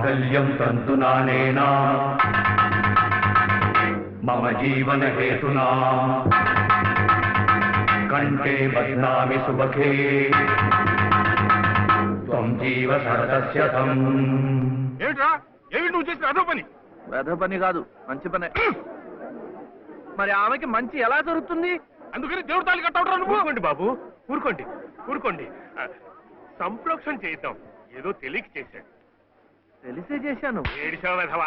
మాంగళ్యం తంతునానేనా మమ జీవన హేతునా కంఠే బధ్నామి సుభగే త్వం జీవ శరదస్యతం. ఏమిట్రా ఏమిటి నువ్వు చేసిన అదో పని? వేద పని కాదు, మంచి పనే. మరి ఆమెకి మంచి ఎలా జరుగుతుంది? అందుకని దేవుడు తాళి కట్టవడం నువ్వు. ఊరుకోండి బాబు, ఊరుకోండి ఊరుకోండి. సంప్రోక్షణ చేద్దాం. ఏదో తెలియక చేశాడు. తెలిసే చేశాను. ఏడిసా వెధవ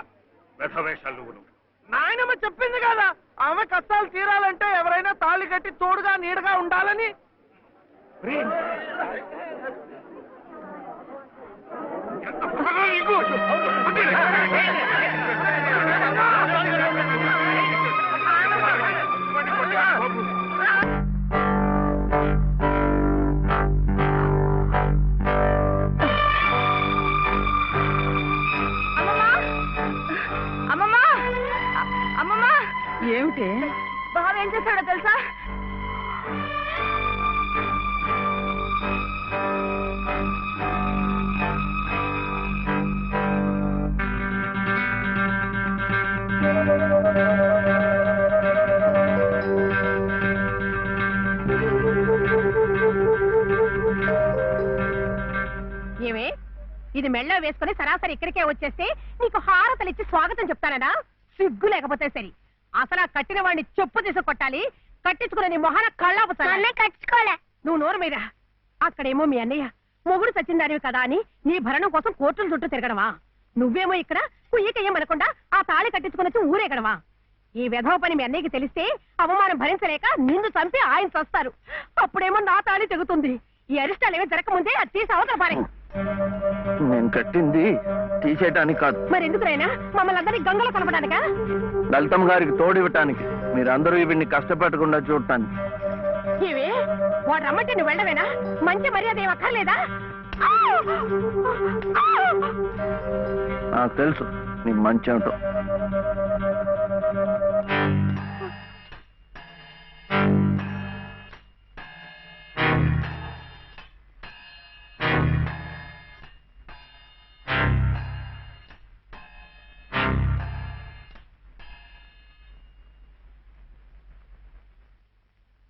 వెధవేషాలు నువ్వు. నాయనమ్మ చెప్పింది కదా, ఆమె కష్టాలు తీరాలంటే ఎవరైనా తాళి కట్టి తోడుగా నీడగా ఉండాలని. ఏమిటి బావ ఏం చేశాడో తెలుసా? ఏమే ఇది మెళ్ళ వేసుకుని సరాసరి ఇక్కడికే వచ్చేస్తే నీకు హారతలిచ్చి స్వాగతం చెప్తానడా? సిగ్గు లేకపోతే సరి. అసలు కట్టిన వాడిని చెప్పు తీసి కొట్టాలి. కట్టించుకున్న నీ మొహన కళ్ళాపుతానే కట్టించుకోలే. నువ్వు నోరు మీద. అక్కడేమో మీ అన్నయ్య మొగుడు సచ్చిందానివి కదా అని నీ భరణం కోసం కోర్టుల చుట్టూ తిరగడమా? నువ్వేమో ఇక్కడ కుయ్యకయ్యమనకుండా ఆ తాళి కట్టించుకుని ఊరేగడమా? ఈ వెధవ పని మీ అన్నయ్యకి తెలిస్తే అవమానం భరించలేక నిన్ను చంపి ఆయన చస్తారు. అప్పుడేమో నా తాళి తెగుతుంది. ఈ అరిష్టాలు ఏమీ జరగకముందే అది తీసి అవతల పారే. నేను కట్టింది తీసేయటానికి కాదు. మరి ఎందుకునైనా మమ్మల్ని అందరినీ గంగలో కలపడానికా? లలితమ్మ గారికి తోడివ్వటానికి, మీరందరూ వీడిని కష్టపెట్టకుండా చూడటానికి. ఇవి వాడు రమ్మంటే నువ్వు వెళ్ళవేనా? మంచి మర్యాద ఏం అక్కర్లేదా? నాకు తెలుసు నీ మంచి ఏమిటో.